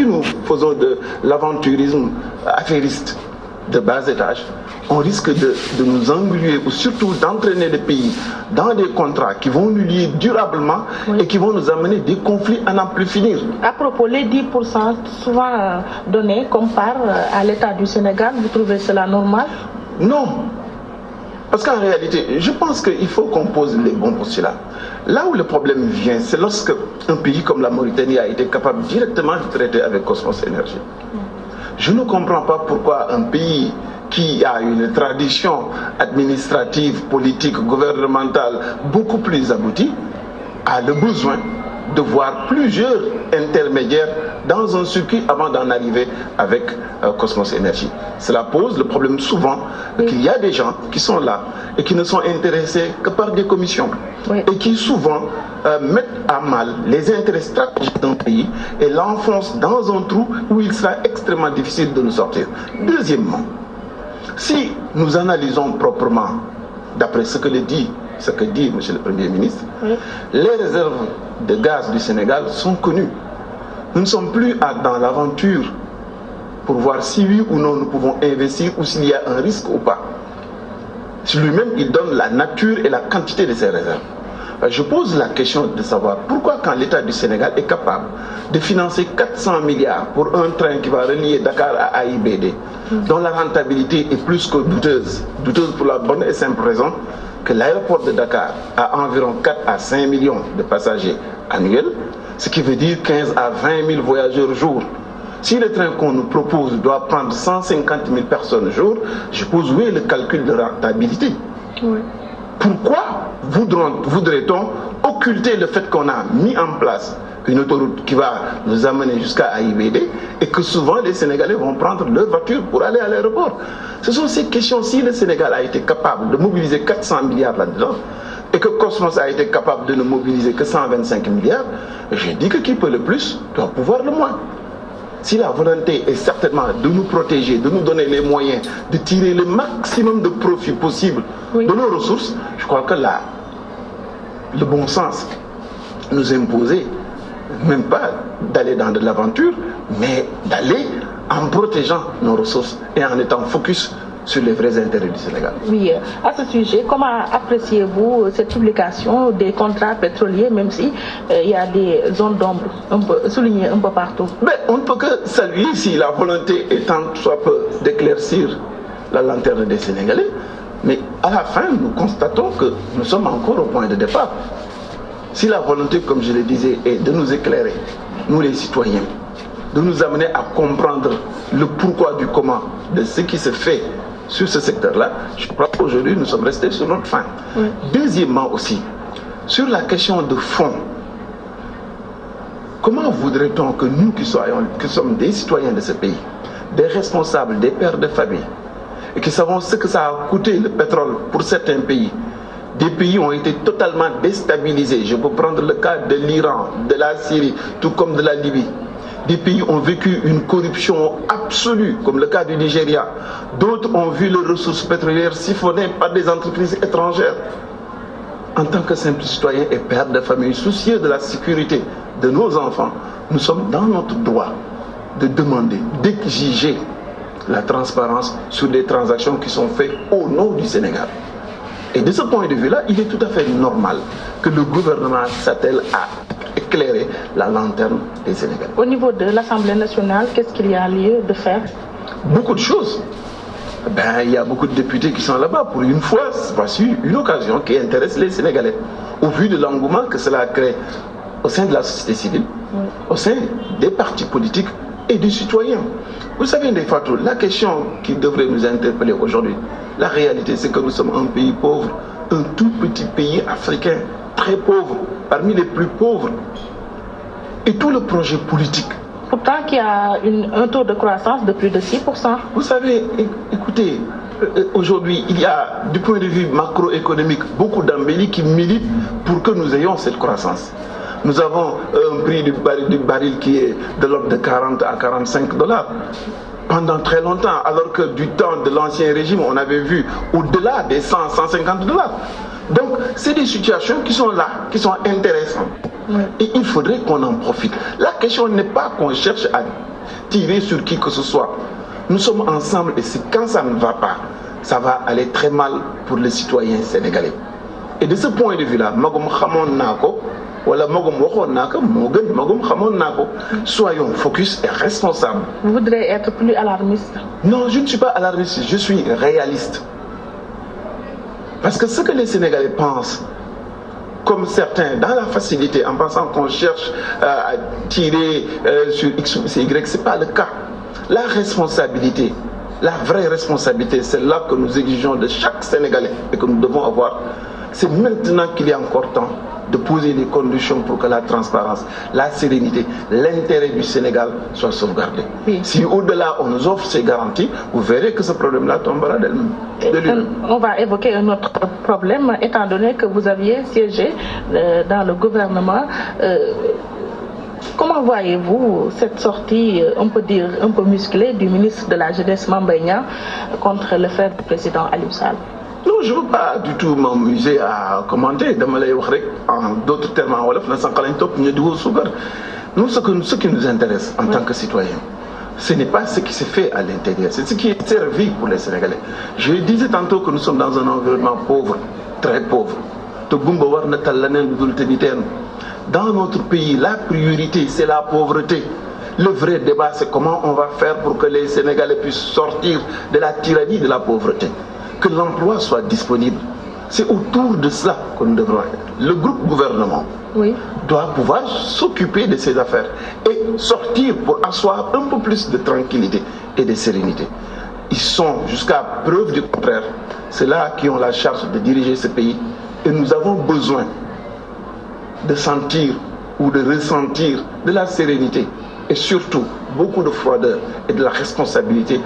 nous faisons de l'aventurisme affairiste de bas étage, on risque de nous engluer ou surtout d'entraîner le pays dans des contrats qui vont nous lier durablement et qui vont nous amener des conflits à n'en plus finir. À propos, les 10% souvent donnés comme part à l'État du Sénégal, vous trouvez cela normal? Non. Parce qu'en réalité, je pense qu'il faut qu'on pose les bons postulats. Là où le problème vient, c'est lorsque un pays comme la Mauritanie a été capable directement de traiter avec Cosmos Energy. Je ne comprends pas pourquoi un pays qui a une tradition administrative, politique, gouvernementale beaucoup plus aboutie, a le besoin de voir plusieurs intermédiaires dans un circuit avant d'en arriver avec Cosmos Energy. Cela pose le problème souvent qu'il y a des gens qui sont là et qui ne sont intéressés que par des commissions et qui souvent mettent à mal les intérêts stratégiques d'un pays et l'enfoncent dans un trou où il sera extrêmement difficile de nous sortir. Deuxièmement, si nous analysons proprement, d'après ce que dit M. le Premier ministre, les réserves de gaz du Sénégal sont connues. Nous ne sommes plus dans l'aventure pour voir si oui ou non nous pouvons investir ou s'il y a un risque ou pas. Lui-même, il donne la nature et la quantité de ces réserves. Je pose la question de savoir pourquoi quand l'État du Sénégal est capable de financer 400 milliards pour un train qui va relier Dakar à AIBD, dont la rentabilité est plus que douteuse pour la bonne et simple raison que l'aéroport de Dakar a environ 4 à 5 millions de passagers annuels, ce qui veut dire 15 à 20 000 voyageurs jour. Si le train qu'on nous propose doit prendre 150 000 personnes jour, je pose où est le calcul de rentabilité. Pourquoi voudrait-on occulter le fait qu'on a mis en place une autoroute qui va nous amener jusqu'à AIBD et que souvent les Sénégalais vont prendre leur voiture pour aller à l'aéroport? Ce sont ces questions. Si le Sénégal a été capable de mobiliser 400 milliards là-dedans et que Cosmos a été capable de ne mobiliser que 125 milliards, je dis que qui peut le plus doit pouvoir le moins. Si la volonté est certainement de nous protéger, de nous donner les moyens de tirer le maximum de profit possible de nos ressources, je crois que là, le bon sens nous imposait même pas d'aller dans de l'aventure, mais d'aller en protégeant nos ressources et en étant focus sur les vrais intérêts du Sénégal. Oui, à ce sujet, comment appréciez-vous cette publication des contrats pétroliers, même si il y a des zones d'ombre soulignées un peu partout? On ne peut que saluer si la volonté étant soit peu d'éclaircir la lanterne des Sénégalais, mais à la fin, nous constatons que nous sommes encore au point de départ. Si la volonté, comme je le disais, est de nous éclairer, nous les citoyens, de nous amener à comprendre le pourquoi du comment de ce qui se fait sur ce secteur-là, je crois qu'aujourd'hui nous sommes restés sur notre faim. Deuxièmement aussi, sur la question de fond, comment voudrait-on que nous qui sommes des citoyens de ce pays, des responsables, des pères de famille, et qui savons ce que ça a coûté le pétrole pour certains pays, des pays ont été totalement déstabilisés. Je peux prendre le cas de l'Iran, de la Syrie, tout comme de la Libye. Des pays ont vécu une corruption absolue, comme le cas du Nigeria. D'autres ont vu leurs ressources pétrolières siphonnées par des entreprises étrangères. En tant que simple citoyen et père de famille, soucieux de la sécurité de nos enfants, nous sommes dans notre droit de demander, d'exiger la transparence sur des transactions qui sont faites au nom du Sénégal. Et de ce point de vue-là, il est tout à fait normal que le gouvernement s'attelle à éclairer la lanterne des Sénégalais. Au niveau de l'Assemblée nationale, qu'est-ce qu'il y a lieu de faire? Beaucoup de choses. Il y a beaucoup de députés qui sont là-bas. Pour une fois, voici une occasion qui intéresse les Sénégalais. Au vu de l'engouement que cela crée au sein de la société civile, au sein des partis politiques et des citoyens. Vous savez, des fois, la question qui devrait nous interpeller aujourd'hui, la réalité, c'est que nous sommes un pays pauvre, un tout petit pays africain, très pauvre, parmi les plus pauvres. Et tout le projet politique. Pourtant, qu'il y a un taux de croissance de plus de 6%. Vous savez, écoutez, aujourd'hui, il y a, du point de vue macroéconomique, beaucoup d'embellis qui militent pour que nous ayons cette croissance. Nous avons un prix du baril qui est de l'ordre de 40 à 45 dollars pendant très longtemps, alors que du temps de l'ancien régime, on avait vu au-delà des 100, 150 dollars. Donc, c'est des situations qui sont là, qui sont intéressantes. Et il faudrait qu'on en profite. La question n'est pas qu'on cherche à tirer sur qui que ce soit. Nous sommes ensemble et quand ça ne va pas, ça va aller très mal pour les citoyens sénégalais. Et de ce point de vue-là, soyons focus et responsables. Vous voudrez être plus alarmiste? Non, je ne suis pas alarmiste, je suis réaliste. Parce que ce que les Sénégalais pensent, comme certains, dans la facilité, en pensant qu'on cherche à tirer sur X ou Y, ce n'est pas le cas. La responsabilité, la vraie responsabilité, c'est là que nous exigeons de chaque Sénégalais et que nous devons avoir. C'est maintenant qu'il y a encore temps de poser les conditions pour que la transparence, la sérénité, l'intérêt du Sénégal soient sauvegardés. Oui. Si au-delà on nous offre ces garanties, vous verrez que ce problème-là tombera de lui-même. On va évoquer un autre problème, étant donné que vous aviez siégé dans le gouvernement. Comment voyez-vous cette sortie, on peut dire, un peu musclée du ministre de la Jeunesse Mame Mbaye Niang contre le frère du président Aliou Sall? Non, je ne veux pas du tout m'amuser à commenter. En d'autres termes, nous, ce qui nous intéresse en tant que citoyens, ce n'est pas ce qui se fait à l'intérieur, c'est ce qui est servi pour les Sénégalais. Je disais tantôt que nous sommes dans un environnement pauvre, très pauvre. Dans notre pays, la priorité, c'est la pauvreté. Le vrai débat, c'est comment on va faire pour que les Sénégalais puissent sortir de la tyrannie de la pauvreté, que l'emploi soit disponible. C'est autour de cela que nous devrons être. Le groupe gouvernement doit pouvoir s'occuper de ses affaires et sortir pour asseoir un peu plus de tranquillité et de sérénité. Ils sont, jusqu'à preuve du contraire, ceux-là qui ont la charge de diriger ce pays, et nous avons besoin de sentir ou de ressentir de la sérénité et surtout beaucoup de froideur et de la responsabilité